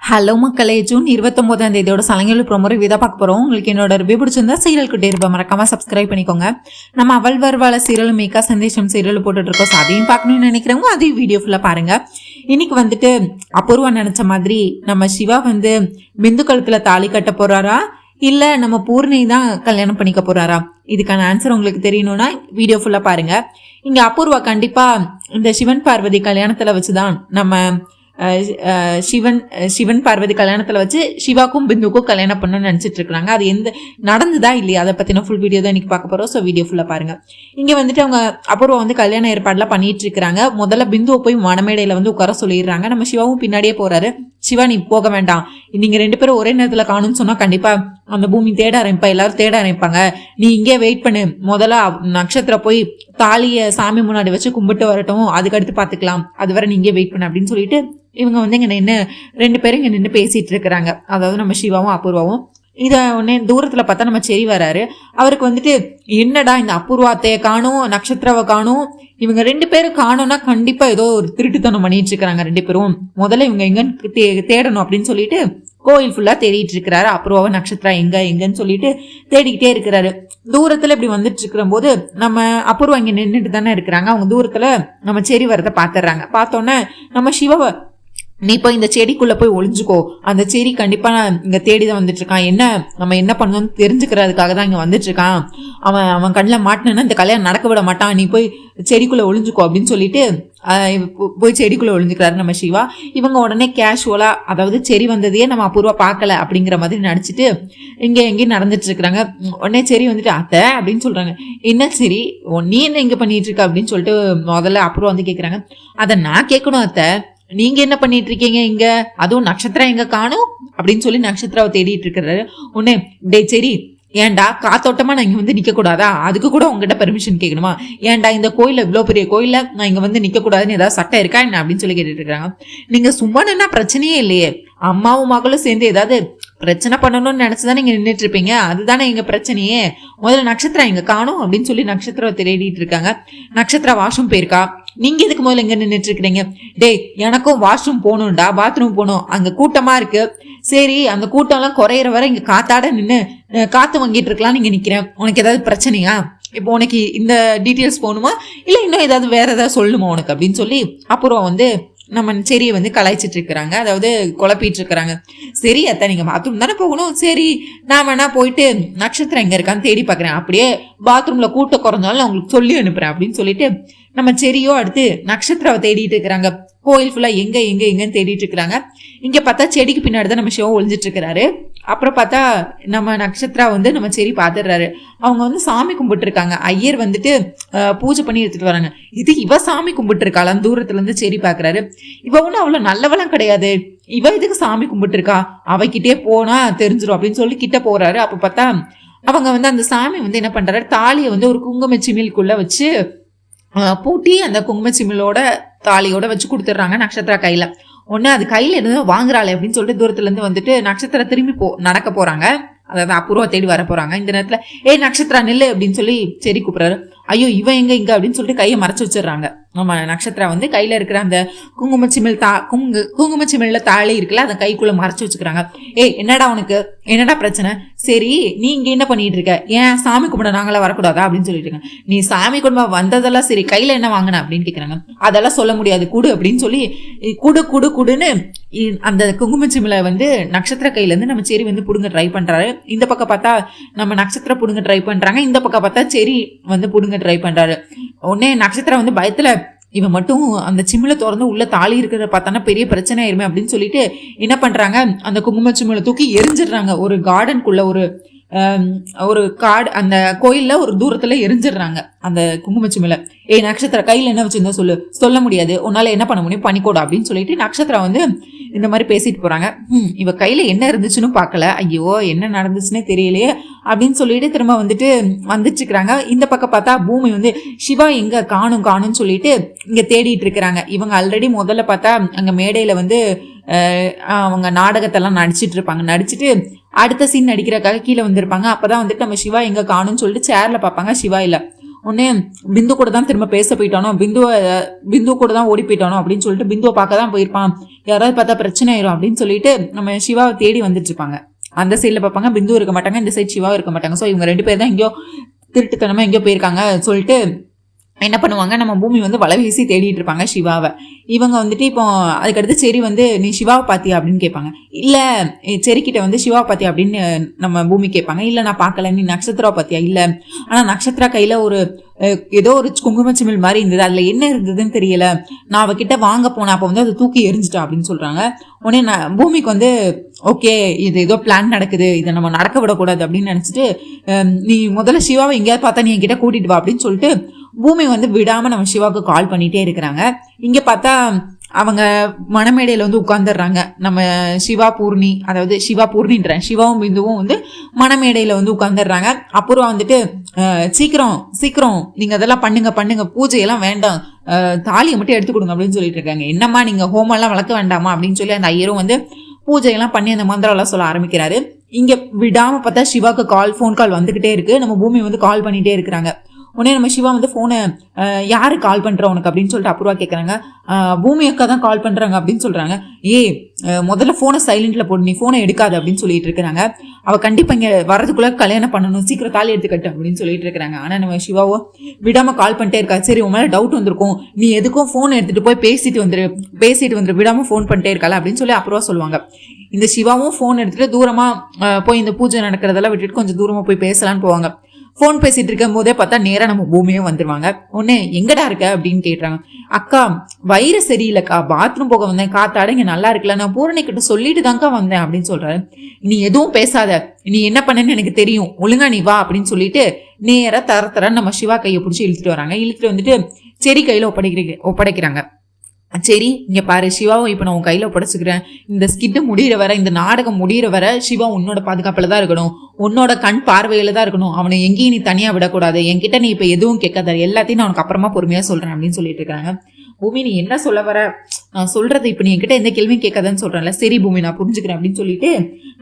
Hello மக்களே, June 29 சலங்கை promo review தான் பார்க்க போகிறோம். உங்களுக்கு என்னோட ரிவ்யூ பிடிச்சிருந்தா சீரியல் கிட்டே இருப்பேன், மறக்காம சப்ஸ்கிரைப் பண்ணிக்கோங்க. நம்ம அவள் வருவாள சீரியல் மேக்கா சந்தேஷம் சீரியல் போட்டுட்ருக்கோம். ஸோ அதையும் பார்க்கணும்னு நினைக்கிறவங்க அதையும் வீடியோ ஃபுல்லாக பாருங்கள். இன்னைக்கு வந்துட்டு அபூர்வா நினச்ச மாதிரி நம்ம சிவா வந்து பிந்து கழுத்தில் தாலி கட்ட போகிறாரா இல்லை நம்ம பூர்ணி தான் கல்யாணம் பண்ணிக்க போகிறாரா? இதுக்கான ஆன்சர் உங்களுக்கு தெரியணும்னா வீடியோ ஃபுல்லாக பாருங்கள். இங்கே அபூர்வா கண்டிப்பாக இந்த சிவன் பார்வதி கல்யாணத்தில் வச்சு தான் நம்ம சிவன் பார்வதி கல்யாணத்தில் வச்சு சிவாக்கும் பிந்துக்கும் கல்யாணம் பண்ணணும்னு நினச்சிட்டு இருக்காங்க. அது எந்த நடந்துதா இல்லையா அதை பற்றின ஃபுல் வீடியோ தான் இன்னைக்கு பார்க்க போகிறோம். ஸோ வீடியோ ஃபுல்லாக பாருங்க. இங்கே வந்துட்டு அவங்க அபூர்வா வந்து கல்யாண ஏற்பாடுலாம் பண்ணிட்டு இருக்கிறாங்க. முதல்ல பிந்துவை போய் மணமேடையில் வந்து உட்கார சொல்லிடுறாங்க. நம்ம சிவாவும் பின்னாடியே போறாரு. சிவா நீ போக வேண்டாம், நீங்க 2 பேரும் ஒரே நேரத்தில் காணும்னு சொன்னா கண்டிப்பா அந்த பூமி தேட ஆரம்பிப்பா, எல்லாரும் தேட ஆரம்பிப்பாங்க. நீ இங்கே வெயிட் பண்ணு, முதல்ல நட்சத்திரம் போய் தாலியை சாமி முன்னாடி வச்சு கும்பிட்டு வரட்டும், அதுக்கடுத்து பார்த்துக்கலாம், அது வரை நீ இங்கே வெயிட் பண்ணு அப்படின்னு சொல்லிட்டு இவங்க வந்து இங்கே நின்று 2 பேரும் இங்கே நின்று பேசிட்டு இருக்கிறாங்க. அதாவது நம்ம சிவாவும் அபூர்வாவும். இதை உடனே தூரத்தில் பார்த்தா நம்ம செரி வராரு. அவருக்கு வந்துட்டு என்னடா இந்த அபூர்வாத்தைய காணும், நட்சத்திராவை காணும், இவங்க 2 பேரும் காணோம்னா கண்டிப்பா ஏதோ ஒரு திருட்டுத்தனம் பண்ணிட்டு இருக்கிறாங்க 2 பேரும், முதல்ல இவங்க எங்கன்னு தேடணும் அப்படின்னு சொல்லிட்டு கோயில் ஃபுல்லா தேடிட்டு இருக்கிறாரு. அபூர்வாவை நட்சத்திரா எங்கன்னு சொல்லிட்டு தேடிக்கிட்டே இருக்கிறாரு. தூரத்துல இப்படி வந்துட்டு இருக்கிற போது நம்ம அபூர்வா இங்க நின்றுட்டு தானே இருக்கிறாங்க. அவங்க தூரத்துல நம்ம செரி வரதை பாத்துறாங்க. பார்த்தோன்னே நம்ம சிவாவை நீ போய் இந்த செடிக்குள்ள போய் ஒளிஞ்சுக்கோ, அந்த செடி கண்டிப்பா இங்க தேடிதான் வந்துட்டு இருக்கான், என்ன நம்ம என்ன பண்ணணும்னு தெரிஞ்சுக்கிறதுக்காக தான் இங்க வந்துட்டு இருக்கான், அவன் கண்ணில் மாட்டினா இந்த கல்யாணம் நடக்க விட மாட்டான், நீ போய் செடிக்குள்ள ஒளிஞ்சுக்கோ அப்படின்னு சொல்லிட்டு போய் செடிக்குள்ள ஒளிஞ்சுக்கிறாரு நம்ம சிவா. இவங்க உடனே கேஷுவலா, அதாவது செடி வந்ததையே நம்ம அபூர்வா பார்க்கல அப்படிங்கிற மாதிரி நடிச்சுட்டு இங்க எங்கேயும் நடந்துட்டு இருக்கிறாங்க. உடனே செடி வந்துட்டு அத்தை அப்படின்னு சொல்றாங்க. என்ன சரி நீ என்ன இங்க பண்ணிட்டு இருக்க அப்படின்னு சொல்லிட்டு முதல்ல அபூர்வா வந்து கேட்கறாங்க. அதை நான் கேட்கணும் அத்தை, நீங்க என்ன பண்ணிட்டு இருக்கீங்க இங்க, அதுவும் நட்சத்திரம் எங்க காணும் அப்படின்னு சொல்லி நட்சத்திராவை தேடிட்டு இருக்கிறாரு. உடனே டே சரி, ஏன்டா காத்தோட்டமா நான் இங்க வந்து நிக்க கூடாதா, அதுக்கு கூட உங்ககிட்ட பெர்மிஷன் கேட்கணுமா, ஏன்டா இந்த கோயில இவ்வளவு பெரிய கோயில நான் இங்க வந்து நிக்க கூடாதுன்னு ஏதாவது சட்டம் இருக்கா என்ன அப்படின்னு சொல்லி கேட்டுட்டு இருக்காங்க. நீங்க சும்மா நின்னா பிரச்சனையே இல்லையே, அம்மாவும் மகளும் சேர்ந்து ஏதாவது பிரச்சனை பண்ணணும்னு நினைச்சுதான் நீங்க நின்றுட்டு இருப்பீங்க, அதுதானே எங்க பிரச்சனையே, முதல்ல நட்சத்திரம் எங்க காணும் அப்படின்னு சொல்லி நட்சத்திரம் தேடிட்டு இருக்காங்க. நட்சத்திர வாஷ்ரூம் போயிருக்கா, நீங்க எதுக்கு முதல்ல எங்க நின்றுட்டு இருக்கிறீங்க, டே எனக்கும் வாஷ்ரூம் போகணும்டா, பாத்ரூம் போகணும், அங்க கூட்டமா இருக்கு, சரி அந்த கூட்டம் எல்லாம் குறையிற வரை இங்க காத்தாட நின்று காத்து வாங்கிட்டு இருக்கலாம், நீங்க நிக்கிறேன், உனக்கு ஏதாவது பிரச்சனையா, இப்போ உனக்கு இந்த டீட்டெயில்ஸ் போகணுமா இல்ல இன்னும் ஏதாவது வேற ஏதாவது சொல்லணுமா உனக்கு அப்படின்னு சொல்லி அப்புறம் வந்து நம்ம செரியை வந்து கலாய்ச்சிட்டு இருக்கிறாங்க, அதாவது குழப்பிட்டு இருக்கிறாங்க. சரி அத்தை நீங்க பாத்ரூம் தானே போகணும், சரி நான் வேணா போயிட்டு நட்சத்திரம் எங்க இருக்கான்னு தேடி பாக்குறேன், அப்படியே பாத்ரூம்ல கூட்டம் குறைஞ்சாலும் நான் உங்களுக்கு சொல்லி அனுப்புறேன் அப்படின்னு சொல்லிட்டு நம்ம செரியோ அடுத்து நட்சத்திராவை தேடிட்டு இருக்கிறாங்க. கோயில் ஃபுல்லா எங்கன்னு தேடிட்டு இருக்கிறாங்க. இங்க பார்த்தா செடிக்கு பின்னாடி தான் நம்ம சிவா ஒளிஞ்சிட்டு இருக்கிறாரு. அப்புறம் பார்த்தா நம்ம நட்சத்திரா வந்து நம்ம செரி பாத்துடுறாரு. அவங்க வந்து சாமி கும்பிட்டு இருக்காங்க. ஐயர் வந்துட்டு பூஜை பண்ணி எடுத்துட்டு வராங்க. இது இவ சாமி கும்பிட்டு இருக்காளாம் தூரத்துல இருந்து செரி பாக்குறாரு. இவ ஒன்னும் அவ்வளவு நல்லவெல்லாம் கிடையாது, இவ இதுக்கு சாமி கும்பிட்டு இருக்கா, அவகிட்டே போனா தெரிஞ்சிடும் அப்படின்னு சொல்லி கிட்ட போறாரு. அப்ப பார்த்தா அவங்க வந்து அந்த சாமி வந்து என்ன பண்றாரு, தாலியை வந்து ஒரு குங்கும சிமிலுக்குள்ள வச்சு பூட்டி அந்த குங்கும சிமிலோட தாலியோட வச்சு கொடுத்துட்றாங்க நட்சத்திரா கையில. ஒன்னு அது கையில இருந்து வாங்குறாளே அப்படின்னு சொல்லிட்டு தூரத்துல இருந்து வந்துட்டு நட்சத்திர திரும்பி நடக்க போறாங்க, அதாவது அபூர்வா தேடி வர போறாங்க. இந்த நேரத்துல நட்சத்திரா நில்லு அப்படின்னு சொல்லி சரி கூப்பிடுறாரு. ஐயோ இவன் எங்க அப்படின்னு சொல்லிட்டு கையை மறைச்சு வச்சிடுறாங்க. நம்ம நட்சத்திரா வந்து கையில இருக்கிற அந்த குங்குமச்சிமிழ்ல தாலி இருக்குல்ல, அந்த கைக்குள்ள மறைச்சு வச்சுக்கிறாங்க. என்னடா உனக்கு என்னடா பிரச்சனை, சரி நீ இங்க என்ன பண்ணிட்டு இருக்க, ஏன் சாமி கும்பிட நாங்களாம் வரக்கூடாதா அப்படின்னு சொல்லிட்டு இருக்காங்க. நீ சாமி கும்பிட வந்ததெல்லாம் சரி, கையில என்ன வாங்கின அப்படின்னு கேட்கறாங்க. அதெல்லாம் சொல்ல முடியாது, குடு அப்படின்னு சொல்லி குடுன்னு அந்த குங்குமச்சிமில வந்து நட்சத்திர கையில இருந்து நம்ம செரி வந்து புடுங்க ட்ரை பண்றாரு. இந்த பக்கம் பார்த்தா நம்ம நட்சத்திரம் புடுங்க ட்ரை பண்றாங்க, இந்த பக்கம் பார்த்தா செரி வந்து புடுங்க ட்ரை பண்றாரு. உடனே நட்சத்திரம் வந்து பயத்துல இவன் மட்டும் அந்த சிமில திறந்து உள்ள தாலி இருக்கிறத பார்த்தானா பெரிய பிரச்சனை ஆயிருமே அப்படின்னு சொல்லிட்டு என்ன பண்றாங்க, அந்த குங்கும சிமில தூக்கி எரிஞ்சிடுறாங்க. ஒரு கார்டனுக்குள்ள ஒரு காடு அந்த கோயில்ல ஒரு தூரத்துல எரிஞ்சிடுறாங்க அந்த குங்குமச்சிமில. நட்சத்திர கையில என்ன வச்சிருந்தா சொல்ல முடியாது, உன்னால என்ன பண்ண முடியும் பண்ணிக்கோடா அப்படின்னு சொல்லிட்டு நட்சத்திரம் வந்து இந்த மாதிரி பேசிட்டு போறாங்க. இவ கையில என்ன இருந்துச்சுன்னு பாக்கல, ஐயோ என்ன நடந்துச்சுன்னே தெரியலையே அப்படின்னு சொல்லிட்டு திரும்ப வந்துட்டு இருக்கிறாங்க. இந்த பக்கம் பார்த்தா பூமி வந்து சிவா எங்க காணும்னு சொல்லிட்டு இங்க தேடிட்டு இருக்கிறாங்க. இவங்க ஆல்ரெடி முதல்ல பார்த்தா அங்க மேடையில வந்து அவங்க நாடகத்தெல்லாம் நடிச்சிட்டு இருப்பாங்க, நடிச்சுட்டு அடுத்த சீன் நடிக்கிறதுக்காக கீழே வந்திருப்பாங்க. அப்பதான் வந்துட்டு நம்ம சிவா எங்க காணும்னு சொல்லிட்டு சேர்ல பார்ப்பாங்க, சிவா இல்ல. உடனே பிந்து கூட தான் திரும்ப பேச போயிட்டானோ, பிந்து கூட தான் ஓடி போயிட்டானோ அப்படின்னு சொல்லிட்டு பிந்துவை பார்க்க தான் போயிருப்பான், யாராவது பார்த்தா பிரச்சனை ஆயிரும் அப்படின்னு சொல்லிட்டு நம்ம சிவாவை தேடி வந்துட்டு இருப்பாங்க. அந்த சைடில் பார்ப்பாங்க, பிந்து இருக்க மாட்டாங்க, இந்த சைடு சிவாவும் இருக்க மாட்டாங்க. ஸோ இவங்க 2 பேர் தான் எங்கேயோ திருட்டுத்தனமா எங்கேயோ போயிருக்காங்க சொல்லிட்டு என்ன பண்ணுவாங்க, நம்ம பூமி வந்து வலை வீசி தேடிட்டு இருப்பாங்க சிவாவை. இவங்க வந்துட்டு இப்போ அதுக்கடுத்து சரி வந்து நீ சிவாவை பாத்தியா அப்படின்னு கேட்பாங்க. இல்லை செரிக்கிட்ட வந்து சிவாவை பாத்தியா அப்படின்னு நம்ம பூமி கேட்பாங்க. இல்லை நான் பார்க்கல. நீ நட்சத்திரா பாத்தியா? இல்லை, ஆனால் நட்சத்திரா கையில் ஒரு ஏதோ ஒரு குங்குமச்சிமிழ் மாதிரி இருந்தது, அதில் என்ன இருந்ததுன்னு தெரியல, நான் அவகிட்ட வாங்க போனேன், அப்போ வந்து அதை தூக்கி எரிஞ்சிட்டா அப்படின்னு சொல்கிறாங்க. உடனே நான் பூமிக்கு வந்து ஓகே இது ஏதோ பிளான் நடக்குது, இதை நம்ம நடக்க விடக்கூடாது அப்படின்னு நினச்சிட்டு நீ முதல்ல சிவாவை எங்கேயாவது பார்த்தா நீ என்கிட்ட கூட்டிட்டு வா அப்படின்னு சொல்லிட்டு பூமி வந்து விடாமல் நம்ம சிவாவுக்கு கால் பண்ணிகிட்டே இருக்கிறாங்க. இங்கே பார்த்தா அவங்க மணமேடையில் வந்து உட்காந்துடுறாங்க. நம்ம சிவா பூர்ணி, அதாவது சிவா பூர்ணின்றேன், சிவாவும் பிந்துவும் வந்து மணமேடையில் வந்து உட்காந்துடுறாங்க. அப்புறம் வந்துட்டு சீக்கிரம் சீக்கிரம் நீங்கள் அதெல்லாம் பண்ணுங்க, பூஜையெல்லாம் வேண்டாம், தாலியை மட்டும் எடுத்து கொடுங்க அப்படின்னு சொல்லிட்டு இருக்காங்க. என்னம்மா நீங்கள் ஹோமெல்லாம் வளர்க்க வேண்டாமா அப்படின்னு சொல்லி அந்த ஐயரும் வந்து பூஜையெல்லாம் பண்ணி அந்த மந்திரம்லாம் சொல்ல ஆரம்பிக்கிறாரு. இங்கே விடாமல் பார்த்தா சிவாவுக்கு ஃபோன் கால் வந்துக்கிட்டே இருக்குது. நம்ம பூமி வந்து கால் பண்ணிகிட்டே இருக்கிறாங்க. உடனே நம்ம சிவா வந்து ஃபோனை யாரு கால் பண்ணுற உனக்கு அப்படின்னு சொல்லிட்டு அப்புறவா கேட்குறாங்க. பூமி அக்கா தான் கால் பண்ணுறாங்க அப்படின்னு சொல்கிறாங்க. முதல்ல ஃபோனை சைலண்டில் போடு, நீ ஃபோனை எடுக்காது அப்படின்னு சொல்லிட்டு இருக்கிறாங்க. அவள் கண்டிப்பாக இங்கே வரதுக்குள்ளே கல்யாணம் பண்ணணும், சீக்கிரம் தாலி எடுத்துக்கட்டு அப்படின்னு சொல்லிட்டு இருக்கிறாங்க. ஆனால் நம்ம சிவாவோ விடாமல் கால் பண்ணிட்டே இருக்கா. சரி உன் மேலே டவுட் வந்திருக்கும், நீ எதுக்கும் ஃபோன் எடுத்துகிட்டு போய் பேசிட்டு வந்துரு விடாமல் ஃபோன் பண்ணிட்டே இருக்காள அப்படின்னு சொல்லி அப்புறவா சொல்லுவாங்க. இந்த சிவாவும் ஃபோன் எடுத்துகிட்டு தூரமாக போய் இந்த பூஜை நடக்கிறதெல்லாம் விட்டுட்டு கொஞ்சம் தூரமாக போய் பேசலான்னு போவாங்க. ஃபோன் பேசிட்டு இருக்கும் போதே பார்த்தா நேராக நம்ம பூமியும் வந்துருவாங்க. உடனே எங்கடா இருக்க அப்படின்னு கேட்டுறாங்க. அக்கா வயிறு சரியில்லைக்கா, பாத்ரூம் போக வந்தேன், காத்தாட இங்கே நல்லா இருக்குல்ல, நான் பூரணி கிட்ட சொல்லிட்டு தான்க்கா வந்தேன் அப்படின்னு சொல்றாரு. நீ எதுவும் பேசாத, நீ என்ன பண்ணன்னு எனக்கு தெரியும், ஒழுங்கா நீ வா அப்படின்னு சொல்லிட்டு நேராக தர நம்ம சிவா கையை பிடிச்சி இழுத்துட்டு வராங்க. இழுத்துட்டு வந்துட்டு சரி கையில் ஒப்படைக்கிறாங்க. சரி இங்கே பாரு சிவாவும் இப்போ நான் உன் கையில் ஒப்படைச்சிக்கிறேன், இந்த ஸ்கிட்டு முடிகிற வர, இந்த நாடகம் முடிகிற வர சிவா உன்னோட பாதுகாப்பில் தான் இருக்கணும், உன்னோட கண் பார்வையில் தான் இருக்கணும், அவனை எங்கேயும் நீ தனியாக விடக்கூடாது, என்கிட்ட நீ இப்போ எதுவும் கேட்காத, எல்லாத்தையும் நான் உனக்கு அப்புறமா பொறுமையாக சொல்கிறேன் அப்படின்னு சொல்லிட்டு இருக்காங்க. பூமி நீ என்ன சொல்ல வர, நான் சொல்கிறது இப்போ நீ என்கிட்ட எந்த கேள்வியும் கேட்காதன்னு சொல்கிறேன்ல, சரி பூமி நான் புரிஞ்சுக்கிறேன் அப்படின்னு சொல்லிட்டு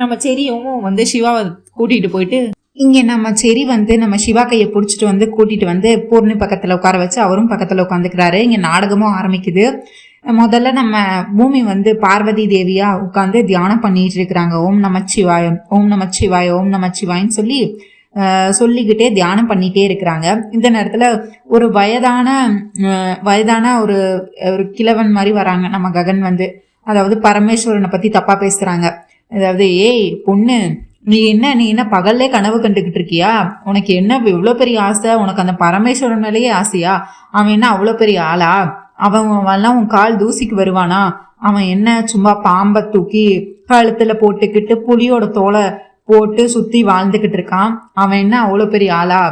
நம்ம சரியும் வந்து சிவாவை கூட்டிகிட்டு போயிட்டு இங்கே நம்ம செரி வந்து நம்ம சிவா கையை பிடிச்சிட்டு வந்து கூட்டிகிட்டு வந்து பூர்ணி பக்கத்தில் உட்கார வச்சு அவரும் பக்கத்தில் உட்காந்துக்கிறாரு. இங்கே நாடகமும் ஆரம்பிக்குது. முதல்ல நம்ம பூமி வந்து பார்வதி தேவியா உட்காந்து தியானம் பண்ணிட்டு இருக்கிறாங்க. ஓம் நமச்சிவாயம், ஓம் நமச்சிவாய, ஓம் நமச்சிவாயன்னு சொல்லிக்கிட்டே தியானம் பண்ணிகிட்டே இருக்கிறாங்க. இந்த நேரத்தில் ஒரு வயதான ஒரு கிழவன் மாதிரி வராங்க. நம்ம ககன் வந்து, அதாவது பரமேஸ்வரனை பற்றி தப்பாக பேசுகிறாங்க. அதாவது பொண்ணு நீ என்ன பகல்லே கனவு கண்டுகிட்டு இருக்கியா, உனக்கு என்ன இவ்வளோ பெரிய ஆசை, உனக்கு அந்த பரமேஸ்வரன் மேலேயே ஆசையா, அவன் என்ன அவ்வளோ பெரிய ஆளா, அவன்லாம் உன் கால் தூசிக்கு வருவானா, அவன் என்ன சும்மா பாம்பை தூக்கி கழுத்துல போட்டுக்கிட்டு புலியோட தோலை போட்டு சுற்றி வாழ்ந்துக்கிட்டு இருக்கான், அவன் என்ன அவ்வளோ பெரிய ஆளா,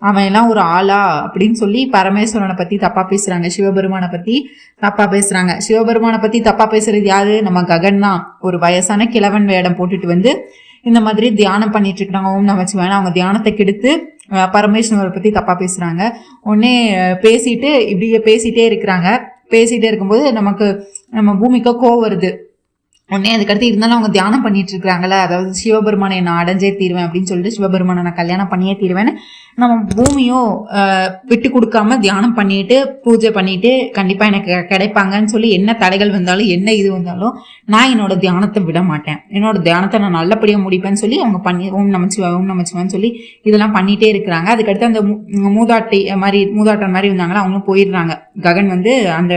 அவன் எல்லாம் ஒரு ஆளா அப்படின்னு சொல்லி பரமேஸ்வரனை பற்றி தப்பாக பேசுகிறாங்க. சிவபெருமானை பற்றி தப்பாக பேசுகிறாங்க. சிவபெருமானை பற்றி தப்பாக பேசுறது யாரு, நம்ம ககன் தான். ஒரு வயசான கிழவன் வேடம் போட்டுட்டு வந்து இந்த மாதிரி தியானம் பண்ணிட்டு இருக்கிறாங்க. ஓம் நமச்சிவாயன். அவங்க தியானத்தை கெடுத்து பரமேஸ்வரரை பற்றி தப்பாக பேசுகிறாங்க. உடனே இப்படியே பேசிகிட்டே இருக்கிறாங்க. பேசிகிட்டே இருக்கும்போது நம்ம பூமிக்கு கோவம் வருது. உடனே அதுக்கடுத்து இருந்தாலும் அவங்க தியானம் பண்ணிட்டு இருக்கிறாங்களே, அதாவது சிவபெருமானை நான் அடைஞ்சே தீருவேன் அப்படின்னு சொல்லிட்டு சிவபெருமானை நான் கல்யாணம் பண்ணியே தீருவேன்னு நம்ம பூமியும் விட்டு கொடுக்காம தியானம் பண்ணிட்டு பூஜை பண்ணிட்டு கண்டிப்பாக எனக்கு கிடைப்பாங்கன்னு சொல்லி என்ன தடைகள் வந்தாலும் என்ன இது வந்தாலும் நான் என்னோட தியானத்தை விட மாட்டேன், என்னோட தியானத்தை நான் நல்லபடியாக முடிப்பேன்னு சொல்லி அவங்க பண்ணி ஓம் நமச்சிவான்னு சொல்லி இதெல்லாம் பண்ணிகிட்டே இருக்கிறாங்க. அதுக்கடுத்து அந்த மூதாட்டம் மாதிரி இருந்தாங்களா, அவங்களும் போயிடுறாங்க. ககன் வந்து அந்த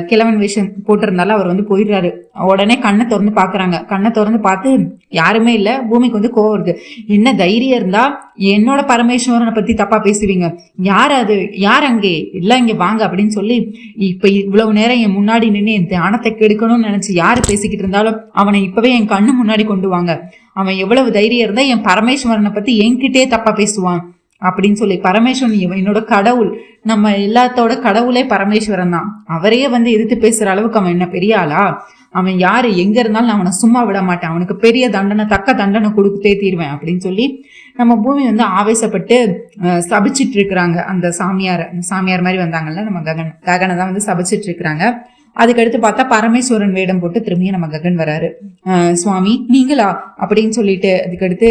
கிழவன் விஷயம் போட்டிருந்தாலும் அவர் வந்து போயிடுறாரு. உடனே கண்ணை திறந்து பார்க்குறாங்க. கண்ணை திறந்து பார்த்து யாருமே இல்லை. பூமிக்கு வந்து கோவம் வருது. என்ன தைரியம் இருந்தா என்னோட பரமேஸ்வரனை பற்றி தப்பாக பேசுவீங்க, யார் அது, யார் அங்கே இல்லை இங்கே வாங்க அப்படின்னு சொல்லி இப்போ இவ்வளவு நேரம் என் முன்னாடி நின்று என் தியானத்தை கெடுக்கணும்னு நினச்சி யார் பேசிக்கிட்டு இருந்தாலும் அவனை இப்போவே என் கண்ணு முன்னாடி கொண்டு வாங்க. அவன் எவ்வளவு தைரியம் இருந்தால் என் பரமேஸ்வரனை பற்றி என்கிட்டே தப்பாக பேசுவான் அப்படின்னு சொல்லி. பரமேஸ்வரன் என்னோட கடவுள், நம்ம எல்லாத்தோட கடவுளே பரமேஸ்வரன் தான். அவரையே வந்து எதிர்த்து பேசுற அளவுக்கு அவன் என்ன பெரிய ஆளா, அவன் யாரு எங்க இருந்தாலும் நான் அவனை சும்மா விட மாட்டேன், அவனுக்கு பெரிய தண்டனை தக்க தண்டனை கொடுத்தே தீர்வேன் அப்படின்னு சொல்லி நம்ம பூமி வந்து ஆவேசப்பட்டு சபிச்சிட்டு இருக்கிறாங்க. அந்த சாமியார் மாதிரி வந்தாங்கல்ல நம்ம ககனை தான் வந்து சபிச்சிட்டு இருக்கிறாங்க. அதுக்கடுத்து பார்த்தா பரமேஸ்வரன் வேடம் போட்டு திரும்பியும் நம்ம ககன் வராரு. சுவாமி நீங்களா அப்படின்னு சொல்லிட்டு அதுக்கடுத்து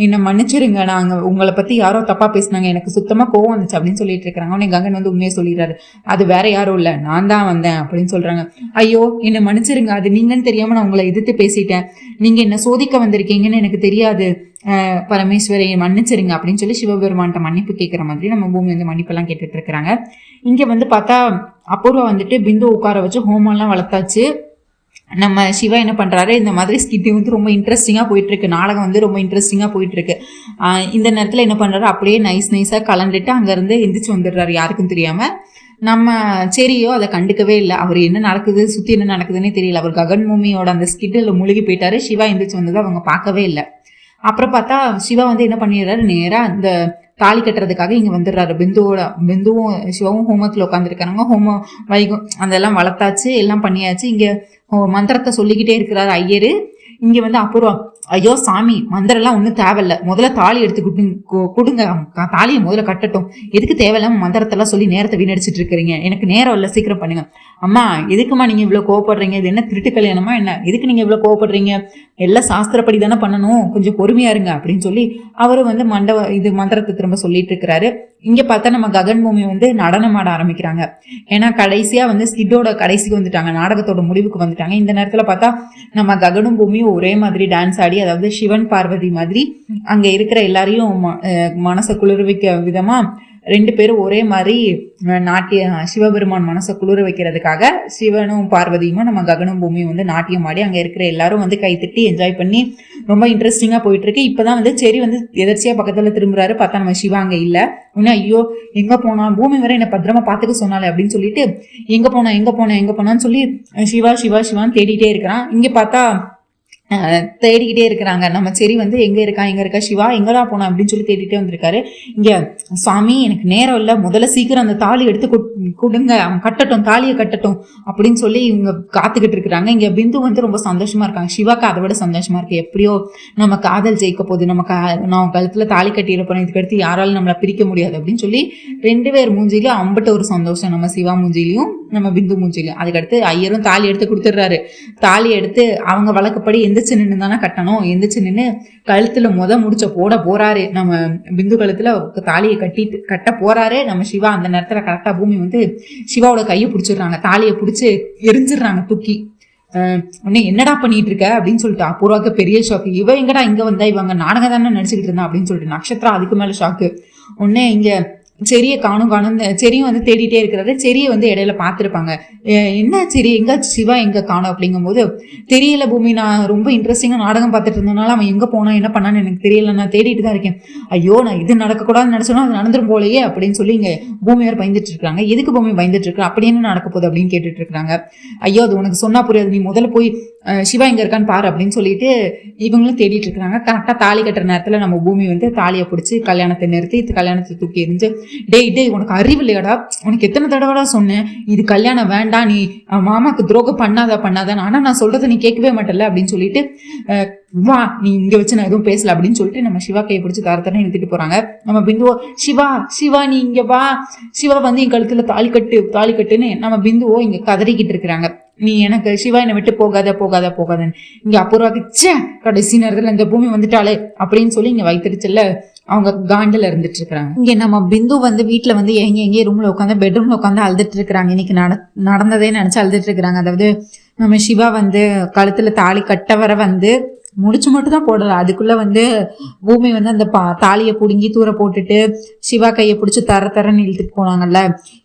என்ன மன்னிச்சிருங்க, நாங்க உங்களை பத்தி யாரோ தப்பா பேசினாங்க, எனக்கு சுத்தமா கோவம் வந்துச்சு அப்படின்னு சொல்லிட்டு இருக்கிறாங்க. உடனே ககன் வந்து உண்மையை சொல்லிடுறாரு. அது வேற யாரும் இல்ல, நான் தான் வந்தேன் அப்படின்னு சொல்றாங்க. ஐயோ என்ன மன்னிச்சிருங்க, அது நீங்கன்னு தெரியாம நான் உங்களை எதிர்த்து பேசிட்டேன், நீங்க என்ன சோதிக்க வந்திருக்கீங்கன்னு எனக்கு தெரியாது, பரமேஸ்வரை மன்னிச்சிருங்க அப்படின்னு சொல்லி சிவபெருமான்கிட்ட மன்னிப்பு கேட்கிற மாதிரி நம்ம பூமி வந்து மன்னிப்பெல்லாம் கேட்டுட்டு இருக்கிறாங்க. இங்க வந்து பார்த்தா அபூர்வா வந்துட்டு பிந்து உட்கார வச்சு ஹோமம்லாம் வளர்த்தாச்சு. நம்ம சிவா என்ன பண்றாரு, இந்த மாதிரி ஸ்கிட் வந்து ரொம்ப இன்ட்ரெஸ்டிங்கா போயிட்டு இருக்கு, நாடகம் வந்து ரொம்ப இன்ட்ரெஸ்டிங்கா போயிட்டு இருக்கு. இந்த நேரத்துல என்ன பண்றாரு, அப்படியே நைஸா கலந்துட்டு அங்க இருந்து எந்திரிச்சு வந்துடுறாரு யாருக்கும் தெரியாம. நம்ம சரியோ அதை கண்டுக்கவே இல்லை, அவர் என்ன நடக்குது சுத்தி என்ன நடக்குதுன்னே தெரியல, அவர் ககன் பூமியோட அந்த ஸ்கிட்டில் முழுகி போயிட்டாரு. சிவா எந்திரிச்சு வந்தது அவங்க பார்க்கவே இல்லை. அப்புறம் பார்த்தா சிவா வந்து என்ன பண்ணிடுறாரு, நேரா இந்த தாலி கட்டுறதுக்காக இங்க வந்துடுறாரு. பிந்துவும் சிவாவும் ஹோமத்துல உட்காந்துருக்காங்க. ஹோமம் வைகம் அதெல்லாம் வளர்த்தாச்சு, எல்லாம் பண்ணியாச்சு. இங்க மந்திரத்தை சொல்லிக்கிட்டே இருக்கிறாரு ஐயரு. இங்க வந்து அப்புறம் ஐயோ சாமி மந்திரம் எல்லாம் ஒன்றும் தேவையில்ல, முதல்ல தாலி எடுத்து கொடுங்க, தாலியை முதல்ல கட்டட்டும், எதுக்கு தேவையில்லாம மந்திரத்தெல்லாம் சொல்லி நேரத்தை வீணடிச்சிட்டு இருக்கிறீங்க, எனக்கு நேரம் இல்லை, சீக்கிரம் பண்ணுங்க. அம்மா எதுக்குமா நீங்க இவ்வளவு கோவப்படுறீங்க, இது என்ன திருட்டு கல்யாணமா என்ன, எதுக்கு நீங்க இவ்வளவு கோவப்படுறீங்க, எல்லாம் சாஸ்திரப்படி தானே பண்ணணும், கொஞ்சம் பொறுமையா இருங்க அப்படின்னு சொல்லி அவரு வந்து மந்திரத்தை திரும்ப சொல்லிட்டு இருக்கிறாரு. இங்க பார்த்தா நம்ம ககன் பூமி வந்து நடனம் ஆட ஆரம்பிக்கிறாங்க. ஏன்னா கடைசியா வந்து ஸ்கிட்டோட கடைசிக்கு வந்துட்டாங்க, நாடகத்தோட முடிவுக்கு வந்துட்டாங்க. இந்த நேரத்துல பார்த்தா நம்ம ககனும் பூமியும் ஒரே மாதிரி டான்ஸ் ஆடி, அதாவது சிவன் பார்வதி மாதிரி அங்க இருக்கிற எல்லாரையும் மனசை குளிர்விக்க விதமா 2 பேரும் ஒரே மாதிரி சிவபெருமான் மனசை குளிர வைக்கிறதுக்காக சிவனும் பார்வதியுமா நம்ம ககனும் பூமியும் வந்து நாட்டியம் ஆடி அங்க இருக்கிற எல்லாரும் வந்து கைத்தட்டி என்ஜாய் பண்ணி ரொம்ப இன்ட்ரெஸ்டிங்கா போயிட்டு இருக்கு. இப்பதான் வந்து சரி வந்து எதர்ச்சியா பக்கத்துல திரும்புறாரு, பார்த்தா நம்ம சிவா அங்க இல்ல. உடனே ஐயோ எங்க போனா, பூமி வரை என்ன பத்திரமா பாத்துக்க சொன்னாலே அப்படின்னு சொல்லிட்டு எங்க போனான்னு சொல்லி சிவா சிவான்னு தேடிட்டே இருக்கிறான். இங்க பார்த்தா தேடிக்கிட்டே இருக்கிறாங்க. நம்ம சரி வந்து எங்க இருக்கா சிவா எங்கடா போனா அப்படின்னு சொல்லி தேடிட்டே வந்திருக்காரு. இங்க சாமி எனக்கு நேரம் இல்லை, முதல்ல சீக்கிரம் அந்த தாலி எடுத்து கொடுங்க, அவன் கட்டட்டும், தாலியை கட்டட்டும் அப்படின்னு சொல்லி இவங்க காத்துக்கிட்டு இருக்கிறாங்க. இங்க பிந்து வந்து ரொம்ப சந்தோஷமா இருக்காங்க. சிவாக்கு அதை விட சந்தோஷமா இருக்கு, எப்படியோ நம்ம காதல் ஜெயிக்க போகுது, நான் கழுத்துல தாலி கட்டியிருப்போம், இதுக்கு அடுத்து யாராலும் நம்மளை பிரிக்க முடியாது அப்படின்னு சொல்லி 2 பேர் மூஞ்சிலையும் அம்பட்ட ஒரு சந்தோஷம், நம்ம சிவா மூஞ்சிலையும் நம்ம பிந்து மூஞ்சிலையும். அதுக்கடுத்து ஐயரும் தாலி எடுத்து கொடுத்துடுறாரு. தாலி எடுத்து அவங்க வழக்கப்படி எந்திரிச்சு நின்று தானே கட்டணும், எந்திரிச்சு நின்று கழுத்துல முடிச்ச போறாரு. நம்ம பிந்து கழுத்துல தாலியை கட்ட போறாரு நம்ம சிவா. அந்த நேரத்துல கரெக்டா பூமி வந்து சிவாவோட கையை பிடிச்சிடுறாங்க, தாலியை பிடிச்சு எரிஞ்சிடுறாங்க தூக்கி. உடனே என்னடா பண்ணிட்டு இருக்க அப்படின்னு சொல்லிட்டு அபூர்வாக்கு பெரிய ஷாக்கு. இவ எங்கடா இங்க வந்தா, இவங்க நாடகம் தானே நடிச்சுக்கிட்டு இருந்தா அப்படின்னு சொல்லிட்டு நட்சத்திரம் அதுக்கு மேல ஷாக்கு. உடனே இங்க செரியை காணும் செரியும் வந்து தேடிட்டே இருக்கிறாரு. செரியை வந்து இடையில பார்த்துருப்பாங்க, என்ன சரி எங்க சிவா எங்க காணும் அப்படிங்கும்போது தெரியல பூமி, நான் ரொம்ப இன்ட்ரெஸ்டிங்கா நாடகம் பார்த்துட்டு இருந்ததுனால அவன் எங்க போனா என்ன பண்ணான்னு எனக்கு தெரியல, நான் தேடிட்டு தான் இருக்கேன், ஐயோ நான் இது நடக்கக்கூடாதுன்னு நினைச்சோன்னா அது நடந்துரும் போலயே அப்படின்னு சொல்லி இங்க பூமியார் பயந்துட்டு இருக்காங்க. எதுக்கு பூமி பயந்துட்டு இருக்கா, அப்படி என்ன நடக்க போகுது அப்படின்னு கேட்டுட்டு இருக்காங்க. ஐயோ அது உனக்கு சொன்னா புரியாது, நீ முதல்ல போய் சிவா எங்க இருக்கான்னு பாரு அப்படின்னு சொல்லிட்டு இவங்களும் தேடிட்டு இருக்கிறாங்க. கரெக்டா தாலி கட்டுற நேரத்துல நம்ம பூமி வந்து தாலியை பிடிச்சி கல்யாணத்தை நிறுத்தி கல்யாணத்தை தூக்கி எரிஞ்சு, டேய் உனக்கு அறிவு இல்லையாடா, உனக்கு எத்தனை தடவைடா சொன்னேன் இது கல்யாணம் வேண்டாம், நீ மாமாக்கு துரோகம் பண்ணாத, ஆனா நான் சொல்றதை நீ கேட்கவே மாட்டல அப்படின்னு சொல்லிட்டு வா நீ இங்க வச்சு நான் எதுவும் பேசல அப்படின்னு சொல்லிட்டு நம்ம சிவா கையை பிடிச்சி தரத்தனை இழுத்துட்டு போறாங்க. நம்ம பிந்துவோ சிவா நீ இங்க வா, சிவா வந்து என் கழுத்துல தாலி கட்டுன்னு நம்ம பிந்துவோ இங்க கதறிக்கிட்டு இருக்கிறாங்க. நீ எனக்கு சிவா என்னை விட்டு போகாதன்னு இங்க அபூர்வாக்கு கடைசி நேரத்துல இந்த பூமி வந்துட்டாலே அப்படின்னு சொல்லி இங்க வைத்திருச்சல்ல அவங்க காண்டில் இருந்துட்டு இருக்கிறாங்க. இங்க நம்ம பிந்து வந்து வீட்டுல வந்து எங்கேயும் ரூம்ல உட்காந்து பெட்ரூம்ல உட்காந்து அழுதுட்டு இருக்கிறாங்க. இன்னைக்கு நடந்ததே நினைச்சு அழுதுட்டு இருக்கிறாங்க. அதாவது நம்ம சிவா வந்து கழுத்துல தாலி கட்ட வர வந்து முடிச்சு மட்டும் தான் போடல, அதுக்குள்ள வந்து பூமி வந்து அந்த தாலியை புடுங்கி தூர போட்டுட்டு சிவா கையை பிடிச்சி தரன்னு இழுத்துட்டு போனாங்கல்ல.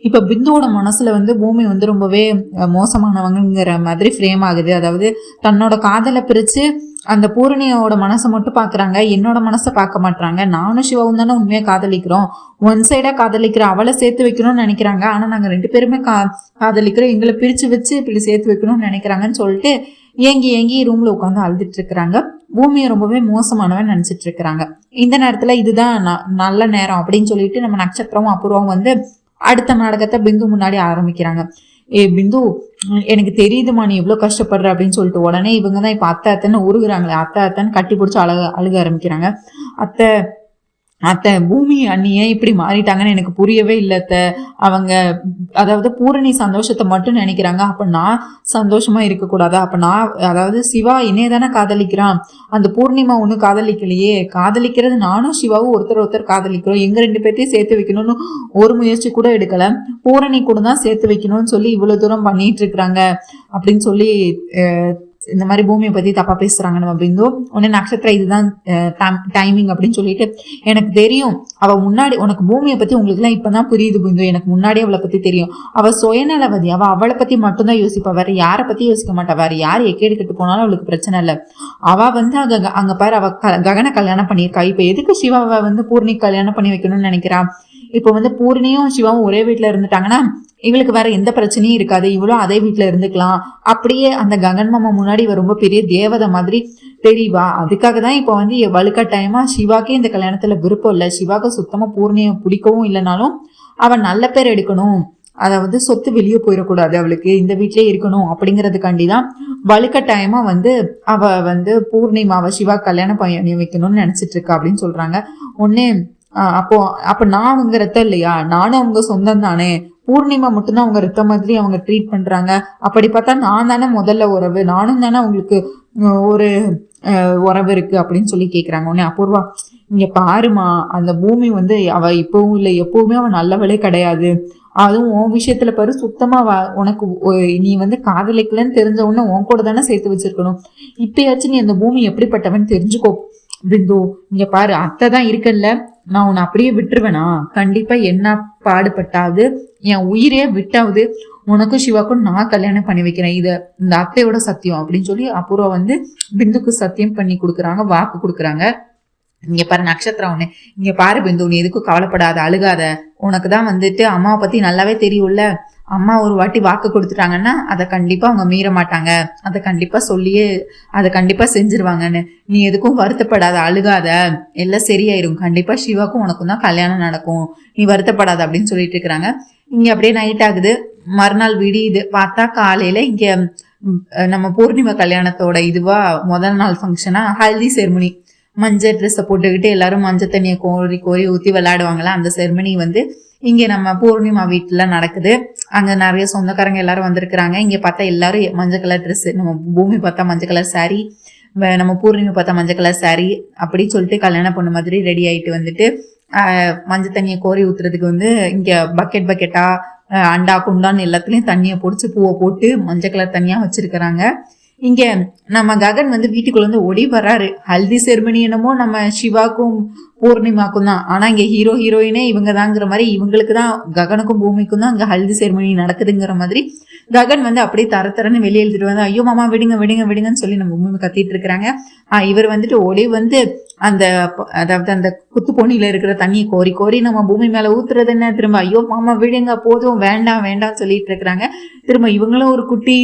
இப்ப பிந்துவோட மனசுல வந்து பூமி வந்து ரொம்பவே மோசமானவங்கிற மாதிரி ஃப்ரேம் ஆகுது. அதாவது தன்னோட காதலை பிரிச்சு அந்த பூரணியோட மனசை மட்டும் பாக்குறாங்க, என்னோட மனசை பார்க்க மாட்டாங்க. நானும் சிவாவும் தானே உண்மையா காதலிக்கிறோம், ஒன் சைடா காதலிக்கிறோம், அவளை சேர்த்து வைக்கணும்னு நினைக்கிறாங்க, ஆனா நாங்க 2 பேருமே காதலிக்கிறோம், எங்களை பிரிச்சு வச்சு இப்படி சேர்த்து வைக்கணும்னு நினைக்கிறாங்கன்னு சொல்லிட்டு ஏங்கி ரூம்ல உட்காந்து அழுதுட்டு இருக்கிறாங்க. பூமியை ரொம்பவே மோசமானவன் நினைச்சிட்டு இருக்கிறாங்க. இந்த நேரத்துல இதுதான் நல்ல நேரம் அப்படின்னு சொல்லிட்டு நம்ம நட்சத்திரமும் அபூர்வம் வந்து அடுத்த நாடகத்தை பிந்து முன்னாடி ஆரம்பிக்கிறாங்க. பிந்து எனக்கு தெரியுதுமா நீ எவ்வளவு கஷ்டப்படுற அப்படின்னு சொல்லிட்டு உடனே இவங்க தான் இப்ப அத்தை உருகுறாங்களே, அத்தைன்னு கட்டி பிடிச்சி அழுக ஆரம்பிக்கிறாங்க. அத்தை அத்தை பூமி அண்ணி ஏன் இப்படி மாறிட்டாங்கன்னு எனக்கு புரியவே இல்லை அத்தை. அவங்க அதாவது பூரணி சந்தோஷத்தை மட்டும் நினைக்கிறாங்க. அப்ப நான் சந்தோஷமா இருக்கக்கூடாதா? அப்ப நான் அதாவது சிவா என்னைய தானே காதலிக்கிறான், அந்த பூர்ணிமா ஒன்றும் காதலிக்கலையே. காதலிக்கிறது நானும் சிவாவும் ஒருத்தர் காதலிக்கிறோம். எங்க 2 பேர்த்தையும் சேர்த்து வைக்கணும்னு ஒரு முயற்சி கூட எடுக்கல. பூரணி கூட தான் சேர்த்து வைக்கணும்னு சொல்லி இவ்வளவு தூரம் பண்ணிட்டு இருக்கிறாங்க அப்படின்னு சொல்லி இந்த மாதிரி பூமியை பத்தி தப்பா பேசுறாங்க நம்ம அப்படின்னு உடனே நட்சத்திர இதுதான் டைமிங் அப்படின்னு சொல்லிட்டு, எனக்கு தெரியும் அவ முன்னாடி உனக்கு பூமியை பத்தி உங்களுக்கு எல்லாம் இப்பதான் புரியுது பிந்து, எனக்கு முன்னாடி அவளை பத்தி தெரியும். அவ சுயநலவதி, அவளை பத்தி மட்டும்தான் யோசிப்பா, வேற யாரை பத்தி யோசிக்க மாட்டா. வேற யார் எக்கேடு கெட்டு போனாலும் அவளுக்கு பிரச்சனை இல்லை. அவ அங்க பாரு அவ ககனை கல்யாணம் பண்ணியிருக்கா. இப்ப எதுக்கு சிவாவை பூர்ணி கல்யாணம் பண்ணி வைக்கணும்னு நினைக்கிறா? இப்ப பூர்ணியும் சிவாவும் ஒரே வீட்டுல இருந்துட்டாங்கன்னா இவளுக்கு வேற எந்த பிரச்சனையும் இருக்காது, இவளும் அதே வீட்டுல இருந்துக்கலாம். அப்படியே அந்த ககன் மாமா முன்னாடி ரொம்ப பெரிய தேவதை மாதிரி தெரியவா. அதுக்காக தான் இப்ப வலுக்கட்டாயமா சிவாக்கே இந்த கல்யாணத்துல விருப்பம் இல்லை. சிவாக்கு சுத்தமா பூர்ணிய பிடிக்கவும் இல்லைனாலும் அவன் நல்ல பேர் எடுக்கணும், அதாவது சொத்து வெளியே போயிடக்கூடாது, அவளுக்கு இந்த வீட்லயே இருக்கணும் அப்படிங்கறதுக்காண்டிதான் வலுக்கட்டாயமா அவ பூர்ணிமாவை சிவா கல்யாணம் பண்ணி வைக்கணும்னு நினைச்சிட்டு இருக்கா அப்படின்னு சொல்றாங்க. ஒன்னே அப்ப நான் அவங்க ரத்தம் இல்லையா? நானும் அவங்க சொந்தம் தானே. பூர்ணிமா மட்டும்தான் அவங்க ரத்த மாதிரி அவங்க ட்ரீட் பண்றாங்க. அப்படி பார்த்தா நான் தானே முதல்ல உறவு, நானும் தானே அவங்களுக்கு ஒரு உறவு இருக்கு அப்படின்னு சொல்லி கேக்குறாங்க. உடனே அபூர்வா, இங்க பாருமா, அந்த பூமி அவ இப்பவும் இல்லை எப்பவுமே அவ நல்லவளே கிடையாது. அதுவும் உன் விஷயத்துல பாரு, சுத்தமா உனக்கு நீ காதலிக்கலன்னு தெரிஞ்ச உடனே உன் கூட தானே சேர்த்து வச்சிருக்கணும். இப்பயாச்சும் நீ அந்த பூமி எப்படிப்பட்டவன் தெரிஞ்சுக்கோ பிந்து. இங்க பாரு, அத்தை தான் இருக்கல்ல, நான் உன்னை அப்படியே விட்டுருவேனா? கண்டிப்பா என்ன பாடுபட்டாவது என் உயிரே விட்டாவது உனக்கும் சிவாக்கும் நான் கல்யாணம் பண்ணி வைக்கிறேன், இது இந்த அத்தையோட சத்தியம் அப்படின்னு சொல்லி அபூர்வா பிந்துக்கு சத்தியம் பண்ணி கொடுக்குறாங்க, வாக்கு கொடுக்குறாங்க. இங்க பாரு நட்சத்திரம் ஒண்ணு, இங்க பாரு பிந்து, நீ எதுக்கும் கவலைப்படாத, அழுகாத. உனக்குதான் அம்மாவை பத்தி நல்லாவே தெரியும்ல. அம்மா ஒரு வாட்டி வாக்கு கொடுத்துட்டாங்கன்னா அதை கண்டிப்பா அவங்க மீற மாட்டாங்க, அதை கண்டிப்பா சொல்லியே அதை கண்டிப்பா செஞ்சிருவாங்கன்னு. நீ எதுக்கும் வருத்தப்படாத, அழுகாத, எல்லாம் சரியாயிரும். கண்டிப்பா சிவாக்கும் உனக்கும் தான் கல்யாணம் நடக்கும், நீ வருத்தப்படாத அப்படின்னு சொல்லிட்டு இருக்கிறாங்க. இங்க அப்படியே நைட் ஆகுது. மறுநாள் விடியுது. பார்த்தா காலையில இங்க நம்ம பூர்ணிமா கல்யாணத்தோட இதுவா முதல் நாள் ஃபங்க்ஷனா ஹல்தி செர்மனி. மஞ்சள் ட்ரெஸ்ஸை போட்டுக்கிட்டு எல்லாரும் மஞ்சள் தண்ணியை கோரி கோரி ஊற்றி விளையாடுவாங்களா, அந்த செர்மனி இங்க நம்ம பூர்ணிமா வீட்டுல நடக்குது. அங்க நிறைய சொந்தக்காரங்க எல்லாரும் வந்திருக்கிறாங்க. இங்க பார்த்தா எல்லாரும் மஞ்சள் கலர் ட்ரெஸ், நம்ம பூமி பார்த்தா மஞ்சள் கலர் சாரி, நம்ம பூர்ணிமா பார்த்தா மஞ்சள் கலர் சாரி, அப்படி சொல்லிட்டு கல்யாணம் பொண்ணு மாதிரி ரெடி ஆயிட்டு மஞ்சள் தண்ணியை கோரி ஊத்துறதுக்கு இங்க பக்கெட்டா அண்டா குண்டான்னு எல்லாத்துலயும் தண்ணியை பொடிச்சு பூவை போட்டு மஞ்சள் கலர் தண்ணியா வச்சிருக்கிறாங்க. இங்க நம்ம ககன் வீட்டுக்குள்ள ஓடி வர்றாரு. ஹல்தி செர்மனி என்னமோ நம்ம சிவாக்கும் பூர்ணிமாக்கும் தான், ஆனா இங்க ஹீரோயினே இவங்க தாங்கிற மாதிரி, இவங்களுக்கு தான் ககனுக்கும் பூமிக்கும் தான் அங்க ஹல்தி செர்மனி நடக்குதுங்கிற மாதிரி ககன் அப்படியே தரன்னு வெளியே எழுதிட்டு ஐயோ மாமா விடுங்க விடுங்க விடுங்கன்னு சொல்லி நம்ம பூமி கத்திட்டு இருக்கிறாங்க. இவர் ஓடி அந்த அதாவது அந்த குத்து பொண்ணில இருக்கிற தண்ணியை கோரி கோரி நம்ம பூமி மேல ஊத்துறது என்ன, திரும்ப ஐயோ மாமா விடுங்க போதும் வேண்டாம் வேண்டாம் சொல்லிட்டு இருக்கிறாங்க. திரும்ப இவங்களும் ஒரு குட்டி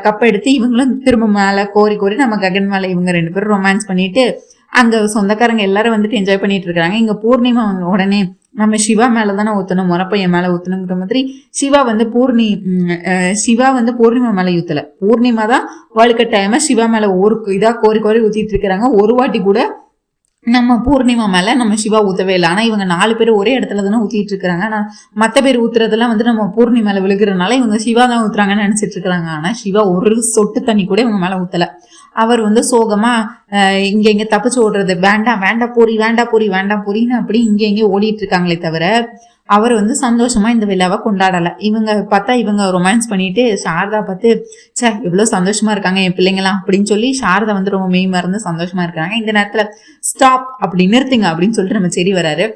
கப்பை எடுத்து இவங்களும் திரும்ப மேல கோரி கோரி நம்ம ககன் மேல இவங்க 2 பேரும் ரொமான்ஸ் பண்ணிட்டு அங்க சொந்தக்காரங்க எல்லாரும் என்ஜாய் பண்ணிட்டு இருக்காங்க. இங்க பூர்ணிமா உடனே நம்ம சிவா மேலதானே ஊத்தணும், முறப்பையன் மேல ஊத்தணுங்கிற மாதிரி சிவா பூர்ணிமா மேல ஊத்தல, பூர்ணிமா தான் வலுக்கட்டாயமா சிவா மேல ஒரு இதா கோரி கோரி ஊத்திட்டு இருக்கிறாங்க. ஒரு வாட்டி கூட நம்ம பூர்ணிமா மேல நம்ம சிவா ஊத்தவே இல்லை. ஆனா இவங்க 4 பேர் ஒரே இடத்துல தானே ஊத்திட்டு இருக்காங்க. ஆனா மத்த பேர் ஊத்துறதெல்லாம் நம்ம பூர்ணி மேல விழுகிறதுனால இவங்க சிவா தான் ஊத்துறாங்கன்னு நினைச்சிட்டு இருக்காங்க. ஆனா சிவா ஒரு சொட்டு தண்ணி கூட இவங்க மேல ஊத்தல. அவர் சோகமா இங்க தப்பிச்சு ஓடுறது, வேண்டாம் வேண்டாம் பூரி வேண்டாம் பூரி வேண்டாம் பூரின்னு அப்படி இங்க ஓடிட்டு இருக்காங்களே தவிர அவர் சந்தோஷமா இந்த விழாவை கொண்டாடல. இவங்க பார்த்தா இவங்க ரொமான்ஸ் பண்ணிட்டு சாரதா பார்த்து சே எவ்வளவு சந்தோஷமா இருக்காங்க என் பிள்ளைங்களாம் அப்படின்னு சொல்லி சாரதா ரொம்ப மெய் மறந்து சந்தோஷமா இருக்காங்க. இந்த நேரத்துல ஸ்டாப் அப்படி நிறுத்துங்க அப்படின்னு சொல்லிட்டு நம்ம சரி வராரு.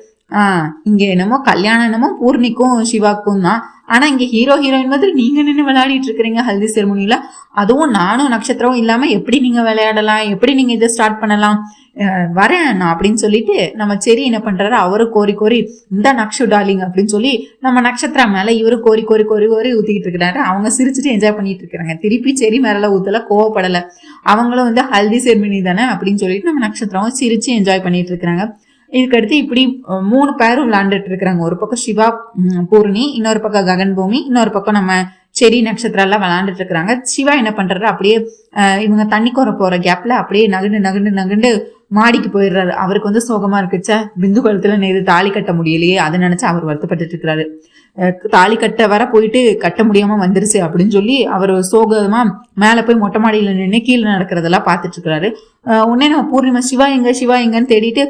இங்க என்னமோ கல்யாணம் என்னமோ பூர்ணிக்கும் சிவாக்கும் தான், ஆனா இங்க ஹீரோயின் மாதிரி நீங்க நின்று விளையாடிட்டு இருக்கிறீங்க ஹல்தி செரமனில, அதுவும் நானும் நட்சத்திரம் இல்லாம எப்படி நீங்க விளையாடலாம், எப்படி நீங்க இதை ஸ்டார்ட் பண்ணலாம், வரேன் நான் அப்படின்னு சொல்லிட்டு நம்ம செரி என்ன பண்றாரு, அவரு கோரி கோரி இந்த நக்ஷு டார்லிங் அப்படின்னு சொல்லி நம்ம நட்சத்திரம் மேல இவரு கோரி கோரி கோரி கோரி ஊத்திக்கிட்டு இருக்கிறாரு. அவங்க சிரிச்சுட்டு என்ஜாய் பண்ணிட்டு இருக்கிறாங்க. திருப்பி செரி மேல ஊத்தல, கோவப்படல. அவங்களும் ஹல்தி செரமனி தானே அப்படின்னு சொல்லிட்டு நம்ம நட்சத்திரம் சிரிச்சு என்ஜாய் பண்ணிட்டு இருக்கிறாங்க. இதுக்கடுத்து இப்படி 3 பேரும் விளையாண்டுட்டு இருக்கிறாங்க. ஒரு பக்கம் சிவா பூர்ணி, இன்னொரு பக்கம் ககன் பூமி, இன்னொரு பக்கம் நம்ம செரி நட்சத்திரம் எல்லாம் விளையாண்டுட்டு இருக்கிறாங்க. சிவா என்ன பண்றாரு, அப்படியே இவங்க தண்ணி குறை போற கேப்ல அப்படியே நகண்டு மாடிக்கு போயிடுறாரு. அவருக்கு வந்து சோகமா இருக்குச்சா, பிந்து கழுத்துல நேரு தாலி கட்ட முடியலையே, அதை நினைச்சு அவர் வருத்தப்பட்டு இருக்கிறாரு. தாலி கட்ட வர போயிட்டு கட்ட முடியாம வந்துருச்சு அப்படின்னு சொல்லி அவர் சோகமா மேல போய் மொட்டை மாடியில நின்று கீழே நடக்கிறதெல்லாம் பார்த்துட்டு இருக்கிறாரு. உடனே நம்ம பூர்ணிமா சிவா எங்கன்னு தேடிட்டு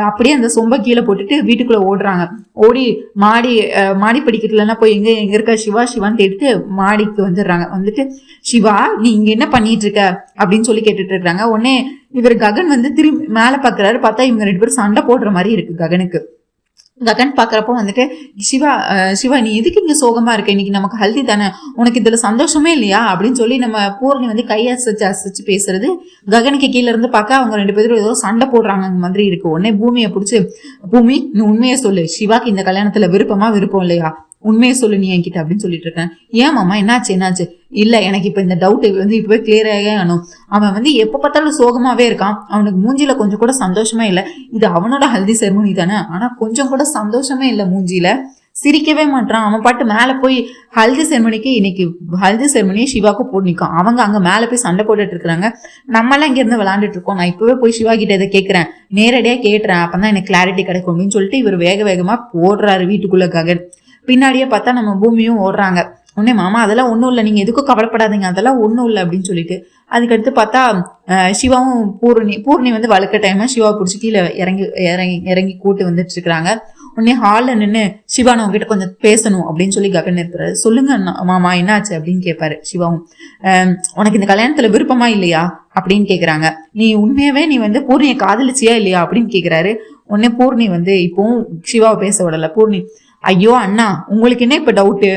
அப்படியே அந்த சொம்ப கீழே போட்டுட்டு வீட்டுக்குள்ள ஓடுறாங்க. ஓடி மாடி படிக்கட்டுலன்னா போய் எங்க இருக்கா சிவான்னு தேடிட்டு மாடிக்கு வந்துடுறாங்க. வந்துட்டு சிவா நீ இங்க என்ன பண்ணிட்டு இருக்க அப்படின்னு சொல்லி கேட்டுட்டு இருக்காங்க. உடனே இவர் ககன் வந்து திரும்பி மேல பாக்குறாரு. பார்த்தா இவங்க 2 பேரும் சண்டை போடுற மாதிரி இருக்கு ககனுக்கு. ககன் பாக்குறப்போ வந்துட்டு சிவா நீ எதுக்கு இங்க சோகமா இருக்க, இன்னைக்கு நமக்கு ஹல்தி தானே, உனக்கு இதுல சந்தோஷமே இல்லையா அப்படின்னு சொல்லி நம்ம பூர்ணி வந்து அசைச்சு பேசுறது ககனுக்கு கீழே இருந்து பார்க்க அவங்க 2 பேரும் ஏதோ சண்டை போடுறாங்க மாதிரி இருக்கு. உடனே பூமியை பிடிச்சி பூமி நீ உண்மையை சொல்லு, சிவாக்கு இந்த கல்யாணத்துல விருப்பம் இல்லையா, உண்மையை சொல்லு நீ என்கிட்ட அப்படின்னு சொல்லிட்டு இருக்கேன். ஏன் மாமா என்னாச்சு இல்ல எனக்கு இப்ப இந்த டவுட் வந்து இப்பவே கிளியர் ஆகணும். அவன் வந்து எப்ப பார்த்தாலும் சோகமாவே இருக்கான், அவனுக்கு மூஞ்சில கொஞ்சம் கூட சந்தோஷமே இல்லை. இது அவனோட ஹல்தி செர்மனி தானே, ஆனா கொஞ்சம் கூட சந்தோஷமே இல்லை, மூஞ்சில சிரிக்கவே மாட்டான். அவன் பாட்டு மேல போய் ஹல்தி செர்மனிக்கு இன்னைக்கு ஹல்தி செர்மனியை சிவாக்கு போட்டு அவங்க அங்க மேல போய் சண்டை போட்டுட்டு இருக்கிறாங்க. நம்மளாம் இங்க இருந்து விளையாண்டுட்டு இருக்கோம். நான் இப்பவே போய் சிவா கிட்ட இதை கேட்கிறேன், நேரடியா கேட்டுறேன், அப்பதான் எனக்கு கிளாரிட்டி கிடைக்கும் அப்படின்னு சொல்லிட்டு இவர் வேகமா போடுறாரு வீட்டுக்குள்ள ககன். பின்னாடியே பார்த்தா நம்ம பூமியும் ஓடுறாங்க. உடனே மாமா அதெல்லாம் ஒன்றும் இல்லை, நீங்கள் எதுக்கும் கவலைப்படாதீங்க, அதெல்லாம் ஒன்றும் இல்லை அப்படின்னு சொல்லிட்டு அதுக்கடுத்து பார்த்தா சிவாவும் பூர்ணி வந்து வழுக்க டைமா சிவாவை பிடிச்சி கீழே இறங்கி கூட்டு வந்துட்டு இருக்கிறாங்க. உடனே ஹாலில் நின்று சிவா நான் உங்ககிட்ட கொஞ்சம் பேசணும் அப்படின்னு சொல்லி ககன் இருக்கிறாரு. சொல்லுங்க மாமா என்னாச்சு அப்படின்னு கேட்பாரு சிவாவும். உனக்கு இந்த கல்யாணத்துல விருப்பமா இல்லையா அப்படின்னு கேட்குறாங்க. நீ உண்மையாவே நீ வந்து பூர்ணியை காதலிச்சியா இல்லையா அப்படின்னு கேட்குறாரு. உடனே பூர்ணி வந்து இப்பவும் சிவாவை பேச விடல. பூர்ணி ஐயோ அண்ணா உங்களுக்கு என்ன இப்ப டவுட்டு,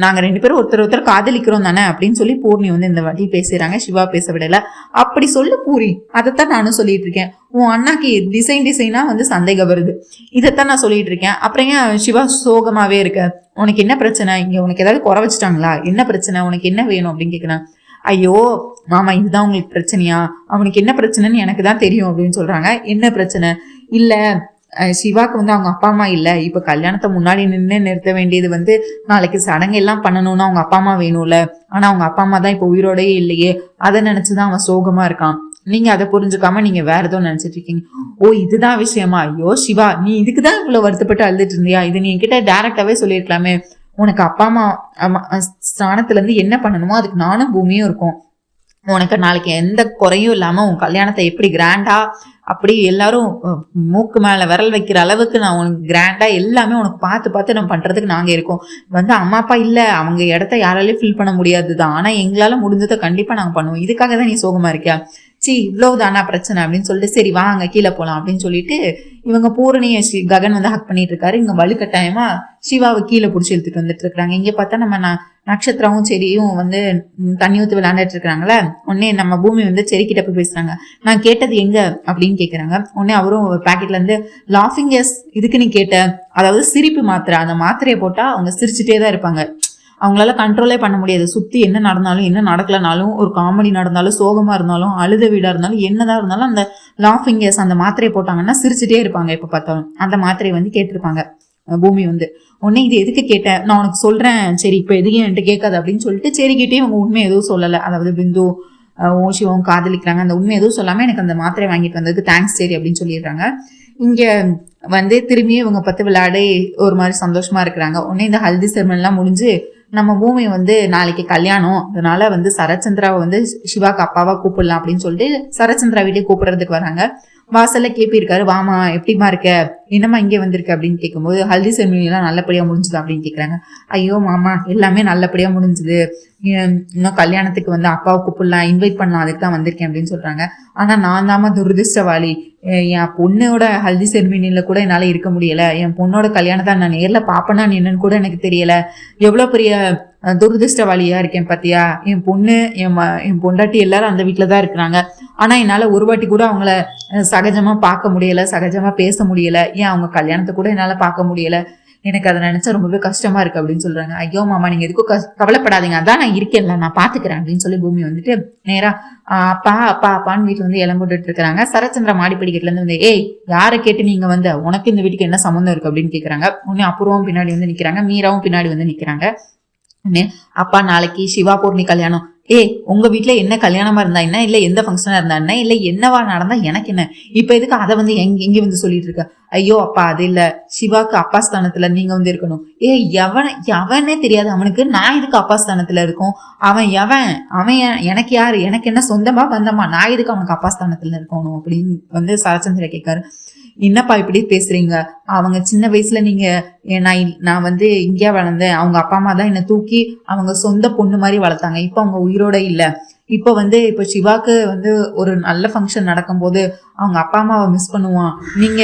நாங்க 2 பேரும் ஒருத்தர் காதலிக்கிறோம் தானே அப்படின்னு சொல்லி பூர்ணி வந்து இந்த வாட்டி பேசுறாங்க. சிவா பேச விடல. அப்படி சொல்லு பூரி, அதைத்தான் நானும் சொல்லிட்டு இருக்கேன். உன் அண்ணாக்கு டிசைனா வந்து சந்தேகம் வருது, இதைத்தான் நான் சொல்லிட்டு இருக்கேன். அப்புறம் ஏன் சிவா சோகமாவே இருக்க, உனக்கு என்ன பிரச்சனை, இங்க உனக்கு ஏதாவது குறை வச்சுட்டாங்களா, என்ன பிரச்சனை, உனக்கு என்ன வேணும் அப்படின்னு கேட்கிறேன். ஐயோ மாமா இதுதான் உங்களுக்கு பிரச்சனையா, அவனுக்கு என்ன பிரச்சனைன்னு எனக்கு தான் தெரியும் அப்படின்னு சொல்றாங்க. என்ன பிரச்சனை இல்ல, சிவாக்கு வந்து அவங்க அப்பா அம்மா இல்ல, இப்ப கல்யாணத்தை முன்னாடி நிறுத்த வேண்டியது வந்து நாளைக்கு சடங்கு எல்லாம் பண்ணணும்னா அவங்க அப்பா அம்மா வேணும்ல, ஆனா அவங்க அப்பா அம்மா தான் இப்ப உயிரோடயே இல்லையே, அதை நினைச்சுதான் அவன் சோகமா இருக்கான். நீங்க அதை புரிஞ்சுக்காம நீங்க வேற ஏதோ நினைச்சிட்டு இருக்கீங்க. ஓ இதுதான் விஷயமா, ஐயோ சிவா நீ இதுக்குதான் இவ்வளவு வருத்தப்பட்டு அழுதுட்டு இருந்தியா, இது நீ என்கிட்ட டைரக்டாவே சொல்லியிருக்கலாமே. உனக்கு அப்பா அம்மா ஸ்தானத்துல இருந்து என்ன பண்ணணுமோ அதுக்கு நானும் பூமியும் இருக்கும். உனக்கு நாளைக்கு எந்த குறையும் இல்லாம உன் கல்யாணத்தை எப்படி கிராண்டா அப்படி எல்லாரும் மூக்கு மேல விரல் வைக்கிற அளவுக்கு நான் உனக்கு கிராண்டா எல்லாமே உனக்கு பார்த்து நம்ம பண்றதுக்கு நாங்க இருக்கோம். வந்து அம்மா அப்பா இல்ல, அவங்க இடத்த யாராலையும் ஃபில் பண்ண முடியாதுதான், ஆனா எங்களால முடிஞ்சதை கண்டிப்பா நாங்க பண்ணுவோம். இதுக்காக தான் நீ சோகமா இருக்கியா, இவ்வளவுதானா பிரச்சனை அப்படின்னு சொல்லிட்டு சரி வாங்க கீழே போலாம் அப்படின்னு சொல்லிட்டு இவங்க பூரணிய ககன் வந்து ஹக் பண்ணிட்டு இருக்காரு. இங்க வலுக்கட்டாயமா சிவாவை கீழே பிடிச்சி இழுத்துட்டு வந்துட்டு இருக்காங்க. இங்க பார்த்தா நம்ம நட்சத்திரமும் செடியும் வந்து தண்ணி ஊத்து விளையாண்டுட்டு இருக்கிறாங்களே. உடனே நம்ம பூமி வந்து செடிக்கிட்ட போய் பேசுறாங்க. நான் கேட்டது எங்க அப்படின்னு கேக்குறாங்க. உடனே அவரும் பாக்கெட்ல இருந்து லாஃபிங் எஸ் இதுக்கு நீ கேட்ட, அதாவது சிரிப்பு மாத்திரை, அந்த மாத்திரையை போட்டா அவங்க சிரிச்சுட்டே தான் இருப்பாங்க, அவங்களால கண்ட்ரோலே பண்ண முடியாது. சுத்தி என்ன நடந்தாலும் என்ன நடக்கலனாலும், ஒரு காமெடி நடந்தாலும், சோகமா இருந்தாலும், அழுத வீடா இருந்தாலும், என்னதான் இருந்தாலும் அந்த லாஃபிங் எஸ் அந்த மாத்திரையை போட்டாங்கன்னா சிரிச்சுட்டே இருப்பாங்க எப்ப பார்த்தாலும். அந்த மாத்திரையை வந்து கேட்டிருப்பாங்க பூமி வந்து. உடனே இது எதுக்கு கேட்டேன், நான் உனக்கு சொல்றேன், சரி இப்ப எதுக்கு என்கிட்ட கேட்காது அப்படின்னு சொல்லிட்டு சரிக்கிட்டே அவங்க உண்மை எதுவும் சொல்லலை. அதாவது பிந்து சிவம் காதலிக்கிறாங்க அந்த உண்மை எதுவும் சொல்லாம எனக்கு அந்த மாத்திரை வாங்கிட்டு வந்ததுக்கு தேங்க்ஸ் சரி அப்படின்னு சொல்லிடுறாங்க. இங்க வந்து திரும்பியும் இவங்க பத்து விளையாடி ஒரு மாதிரி சந்தோஷமா இருக்கிறாங்க. உடனே இந்த ஹல்தி செர்மன் எல்லாம் முடிஞ்சு நம்ம பூமி வந்து நாளைக்கு கல்யாணம், அதனால வந்து சரச்சந்திராவை வந்து சிவாக்கு அப்பாவா கூப்பிடலாம் அப்படின்னு சொல்லிட்டு சரச்சந்திரா வீட்டுக்கு கூப்பிடுறதுக்கு வராங்க. வாசல்ல கேப்பி இருக்காரு. வாமா எப்படிமா இருக்க, என்னம்மா இங்கே வந்திருக்க அப்படின்னு கேட்கும்போது ஹல்தி செர்மனி எல்லாம் நல்லபடியா முடிஞ்சுது அப்படின்னு கேட்குறாங்க. ஐயோ மாமா எல்லாமே நல்லபடியா முடிஞ்சுது, இன்னும் கல்யாணத்துக்கு வந்து அப்பாவை கூப்பிடலாம் இன்வைட் பண்ணலாம் அதுக்கு தான் வந்திருக்கேன் அப்படின்னு சொல்றாங்க. ஆனா நான் தாமா துரதிருஷ்டவாளி, என் பொண்ணோட ஹல்தி செர்மனியில கூட என்னால இருக்க முடியல, என் பொண்ணோட கல்யாணத்தை நான் நேர்ல பாப்பேனான்னு என்னன்னு கூட எனக்கு தெரியல, எவ்வளவு பெரிய துரதிருஷ்டவாளியா இருக்கேன் பாத்தியா, என் பொண்ணு என் பொண்டாட்டி எல்லாரும் அந்த வீட்டுலதான் இருக்கிறாங்க, ஆனா என்னால ஒரு வாட்டி கூட அவங்கள சகஜமா பார்க்க முடியல, சகஜமா பேச முடியல, ஏன் அவங்க கல்யாணத்தை கூட என்னால பார்க்க முடியல, எனக்கு அதை நினைச்சா ரொம்பவே கஷ்டமா இருக்கு அப்படின்னு சொல்றாங்க. ஐயோ மாமா நீங்க எதுக்கும் கவலைப்படாதீங்க, அதான் நான் இருக்கேன்ல, நான் பாத்துக்கிறேன் அப்படின்னு சொல்லி பூமி வந்துட்டு நேரா அப்பான்னு வீட்டுல வந்து இளம்புட்டு இருக்கிறாங்க. சரச்சந்திரா மாடி படிக்கட்டுல இருந்து வந்து ஏய் யாரை கேட்டு நீங்க வந்து உனக்கு இந்த வீட்டுக்கு என்ன சம்மந்தம் இருக்கு அப்படின்னு கேக்குறாங்க. உடனே அப்புறமும் பின்னாடி வந்து நிக்கிறாங்க, மீராவும் பின்னாடி வந்து நிக்கிறாங்க. அப்பா நாளைக்கு சிவா பூர்ணி கல்யாணம், உங்க வீட்டுல என்ன கல்யாணமா இருந்தா என்ன, இல்ல எந்த ஃபங்க்ஷனா இருந்தா என்ன, இல்ல என்னவா நடந்தா எனக்கு என்ன, இப்ப எதுக்கு அதை வந்து எங்க வந்து சொல்லிட்டு இருக்க? ஐயோ அப்பா அது இல்ல, சிவாக்கு அப்பா ஸ்தானத்துல நீங்க வந்து இருக்கணும். எவனே தெரியாது அவனுக்கு நான் இதுக்கு அப்பா ஸ்தானத்துல இருக்கும். அவன் எனக்கு யாரு, எனக்கு என்ன சொந்தமா பந்தமா, நான் இதுக்கு அவனுக்கு அப்பா ஸ்தானத்துல இருக்கணும் அப்படின்னு வந்து சரச்சந்திர கேட்காரு. என்னப்பா இப்படி பேசுறீங்க, அவங்க சின்ன வயசுல நீங்க நான் வந்து இங்கே வளர்ந்தேன், அவங்க அப்பா அம்மா தான் என்னை தூக்கி அவங்க சொந்த பொண்ணு மாதிரி வளர்த்தாங்க, இப்ப அவங்க உயிரோட இல்ல. இப்ப சிவாக்கு வந்து ஒரு நல்ல ஃபங்க்ஷன் நடக்கும்போது அவங்க அப்பா அம்மாவை மிஸ் பண்ணுவான். நீங்க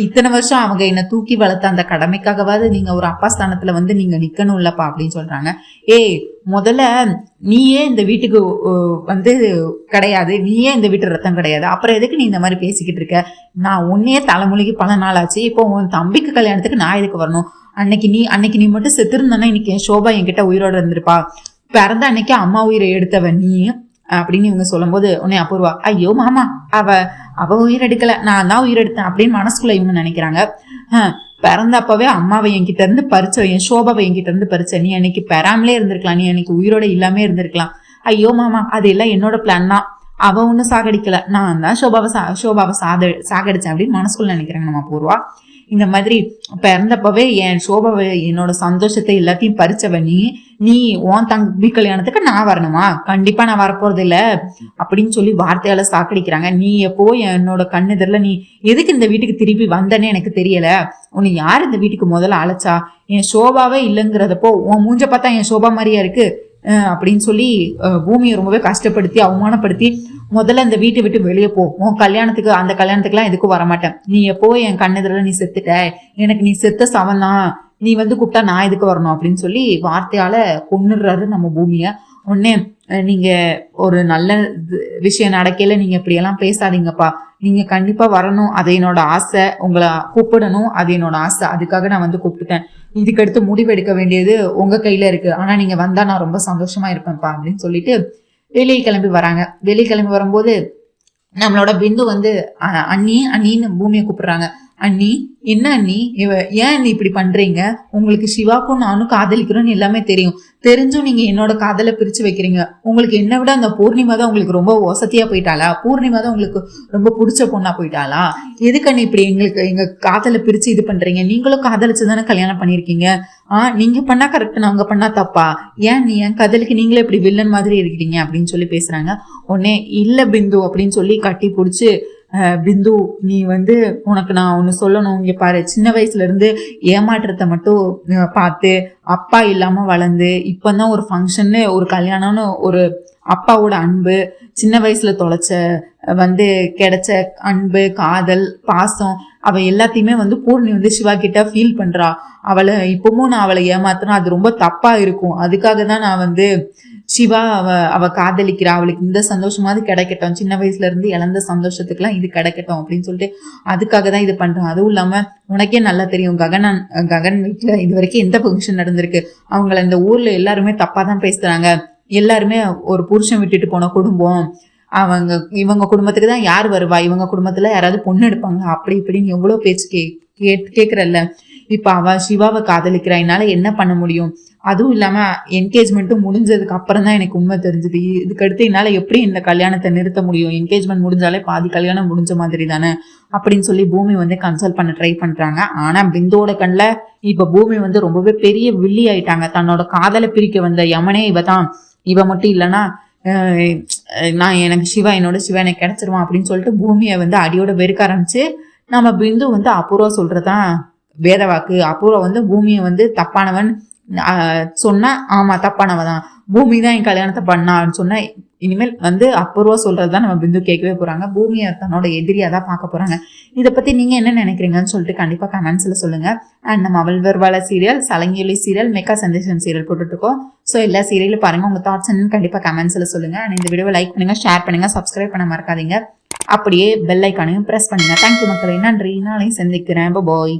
இத்தனை வருஷம் அவங்க என்னை தூக்கி வளர்த்த அந்த கடமைக்காகவாது நீங்க ஒரு அப்பா ஸ்தானத்துல வந்து நீங்க நிக்கணும் இல்லப்பா அப்படின்னு சொல்றாங்க. முதல்ல நீயே இந்த வீட்டுக்கு வந்து கிடையாது, நீயே இந்த வீட்டு ரத்தம் கிடையாது, அப்புறம் எதுக்கு நீ இந்த மாதிரி பேசிக்கிட்டு இருக்க? நான் உன்னையே தலைமொழிக்கு பல நாள் ஆச்சு, இப்போ உன் தம்பிக்கு கல்யாணத்துக்கு நான் எதுக்கு வரணும்? அன்னைக்கு நீ மட்டும் செத்துருந்தானா இன்னைக்கு என் சோபா என்கிட்ட உயிரோட இருந்திருப்பா. பிறந்த அன்னைக்கு அம்மா உயிரை எடுத்தவன் நீ அப்படின்னு இவங்க சொல்லும் போது உடனே அபூர்வா, ஐயோ மாமா அவ உயிர் எடுக்கல, நான் தான் உயிர் எடுத்தேன் அப்படின்னு மனசுக்குள்ள இவங்க நினைக்கிறாங்க. பிறந்தப்பவே அம்மாவை என்கிட்ட இருந்து பறிச்ச, என் சோபாவை என்கிட்ட இருந்து பறிச்ச, நீ அன்னைக்கு பெறாமலே இருந்திருக்கலாம், நீ அன்னைக்கு உயிரோட இல்லாமே இருந்திருக்கலாம். ஐயோ மாமா அது எல்லாம் என்னோட பிளான் தான், அவ ஒன்னும் சாகடிக்கல, நான் தான் சோபாவை சாகடிச்சேன் அப்படின்னு மனசுக்குள்ள நினைக்கிறாங்க நம்ம அபூர்வா. இந்த மாதிரி பிறந்தப்பவே என் சோபாவை என்னோட சந்தோஷத்தை எல்லாத்தையும் பறிச்சவ நீ உன் தம்பி கல்யாணத்துக்கு நான் வரணுமா? கண்டிப்பா நான் வரப்போறது இல்ல அப்படின்னு சொல்லி வார்த்தையால சாக்கடிக்கிறாங்க. நீ எப்போ என்னோட கண்ணெதிரில நீ எதுக்கு இந்த வீட்டுக்கு திருப்பி வந்தேன்னு எனக்கு தெரியல. உன்னை யார் இந்த வீட்டுக்கு முதல்ல அழைச்சா? என் சோபாவே இல்லைங்கிறதப்போ உன் மூஞ்ச பார்த்தா என் சோபா மாதிரியா இருக்கு அப்படின்னு சொல்லி பூமியை ரொம்பவே கஷ்டப்படுத்தி அவமானப்படுத்தி முதல்ல இந்த வீட்டை விட்டு வெளியே போ, உன் கல்யாணத்துக்கு அந்த கல்யாணத்துக்குலாம் எதுக்கும் வரமாட்டேன், நீ எப்போ என் கண்ணெதிரில நீ செத்துட்ட, எனக்கு நீ செத்த சவன்தான், நீ வந்து கூப்பிட்டா நான் எதுக்கு வரணும் அப்படின்னு சொல்லி வார்த்தையால கொன்னுடுறாரு நம்ம பூமிய. உடனே நீங்க ஒரு நல்ல விஷயம் நடக்கையில நீங்க இப்படியெல்லாம் பேசாதீங்கப்பா, நீங்க கண்டிப்பா வரணும், அது என்னோட ஆசை, உங்களை கூப்பிடணும், அது என்னோட ஆசை, அதுக்காக நான் வந்து கூப்பிட்டுட்டேன், இதுக்கடுத்து முடிவெடுக்க வேண்டியது உங்க கையில இருக்கு, ஆனா நீங்க வந்தா நான் ரொம்ப சந்தோஷமா இருப்பேன்ப்பா அப்படின்னு சொல்லிட்டு வெளியே கிளம்பி வராங்க. வெளியே கிளம்பி வரும்போது நம்மளோட பிந்து வந்து அண்ணின்னு பூமியை கூப்பிடுறாங்க. அண்ணி என்ன அண்ணி, ஏன் அண்ணி இப்படி பண்றீங்க? உங்களுக்கு சிவாக்கும் நானும் காதலிக்கிறோன்னு எல்லாமே தெரிஞ்சும் நீங்க என்னோட காதலை பிரிச்சு வைக்கிறீங்க. உங்களுக்கு என்ன விட அந்த பூர்ணிமா தான் உங்களுக்கு ரொம்ப வசதியா போயிட்டாளா? பூர்ணிமா தான் உங்களுக்கு ரொம்ப பிடிச்ச பொண்ணா போயிட்டாளா? எதுக்கு அண்ணி இப்படி எங்க காதலை பிரிச்சு இது பண்றீங்க? நீங்களும் காதலிச்சுதானே கல்யாணம் பண்ணிருக்கீங்க. நீங்க பண்ணா கரெக்ட், நாங்க பண்ணா தப்பா? ஏன் நீ என் காதலுக்கு நீங்களே இப்படி வில்லன் மாதிரி இருக்கிறீங்க அப்படின்னு சொல்லி பேசுறாங்க. உடனே இல்ல பிந்து அப்படின்னு சொல்லி கட்டி பிடிச்சு, பிந்து நீ வந்து உனக்கு நான் ஒன்று சொல்லணும், இங்கே பாரு, சின்ன வயசுல இருந்து ஏமாற்றத்தை மட்டும் பார்த்து அப்பா இல்லாம வளர்ந்து இப்பதான் ஒரு ஃபங்க்ஷன்னு ஒரு கல்யாணம்னு ஒரு அப்பாவோட அன்பு, சின்ன வயசுல தொலைச்ச வந்து கிடைச்ச அன்பு காதல் பாசம் அவ எல்லாத்தையுமே வந்து பூர்ணி வந்து சிவா கிட்ட ஃபீல் பண்றா. அவளை இப்பவும் நான் அவளை ஏமாத்தினா அது ரொம்ப தப்பா இருக்கும், அதுக்காக தான் நான் வந்து சிவா அவ காதலிக்கிறா, அவளுக்கு இந்த சந்தோஷமாவது கிடைக்கட்டும், சின்ன வயசுல இருந்து இழந்த சந்தோஷத்துக்குலாம் இது கிடைக்கட்டும் அப்படின்னு சொல்லிட்டு அதுக்காக தான் இது பண்றோம். அதுவும் இல்லாம உனக்கே நல்லா தெரியும், ககன் வீட்டுல இது வரைக்கும் எந்த ஃபங்க்ஷன் நடந்திருக்கு, அவங்கள இந்த ஊர்ல எல்லாருமே தப்பா தான் பேசுறாங்க, எல்லாருமே ஒரு புருஷன் விட்டுட்டு போன குடும்பம், இவங்க குடும்பத்துக்கு தான் யார் வருவா, இவங்க குடும்பத்துல யாராவது பொண்ணு எடுப்பாங்க, அப்படி இப்படின்னு எவ்வளவு பேச்சு கேக்குறல்ல. இப்ப அவ சிவாவை காதலிக்கிறா, என்னால என்ன பண்ண முடியும்? அதுவும் இல்லாம என்கேஜ்மெண்ட்டும் முடிஞ்சதுக்கு அப்புறம் தான் எனக்கு உண்மை தெரிஞ்சது. இதுக்கடுத்து என்னால எப்படி இந்த கல்யாணத்தை நிறுத்த முடியும்? என்கேஜ்மெண்ட் முடிஞ்சாலே பாதி கல்யாணம் முடிஞ்ச மாதிரி தானே அப்படின்னு சொல்லி பூமி வந்து கன்சல்ட் பண்ண ட்ரை பண்றாங்க. ஆனா பிந்துவோட கண்ணுல இப்ப பூமி வந்து ரொம்பவே பெரிய வில்லி ஆயிட்டாங்க. தன்னோட காதலை பிரிக்க வந்த யமனே இவ மட்டும் இல்லைன்னா எனக்கு சிவா எனக்கு கிடைச்சிருவான் அப்படின்னு சொல்லிட்டு பூமியை வந்து அடியோட வெறுக்க ஆரம்பிச்சு நம்ம பிந்து வந்து அபூர்வா சொல்றதான் வேத வாக்கு. அபூர்வா வந்து பூமியை வந்து தப்பானவன் சொன்னா ஆமா தப்பானவதான், பூமி தான் என் கல்யாணத்தை பண்ணான்னு சொன்னா இனிமேல் வந்து அபூர்வா சொல்றதுதான் நம்ம பிந்து கேட்கவே போறாங்க. பூமியை தன்னோட எதிரியா தான் பார்க்க போறாங்க. இதை பத்தி நீங்க என்ன நினைக்கிறீங்கன்னு சொல்லிட்டு கண்டிப்பா கமெண்ட்ஸ்ல சொல்லுங்க. அண்ட் நம்ம அவள் வருவாள சீரியல், சலங்கியொலி சீரியல், மெக்கா சந்தேஷன் சீரியல் போட்டுட்டு இருக்கோம். ஸோ எல்லா சீரியலும் பாருங்க, உங்க தாட்ஸ் என்னன்னு கண்டிப்பா கமெண்ட்ஸ்ல சொல்லுங்க. அண்ட் இந்த வீடியோவை லைக் பண்ணுங்க, ஷேர் பண்ணுங்க, சப்ஸ்கிரைப் பண்ண மறக்காதீங்க, அப்படியே பெல் ஐக்கானையும் பிரஸ் பண்ணுங்க. தேங்க்யூ மக்களே, நன்றி, நாளையும் சந்திக்கிறேன், பாய்.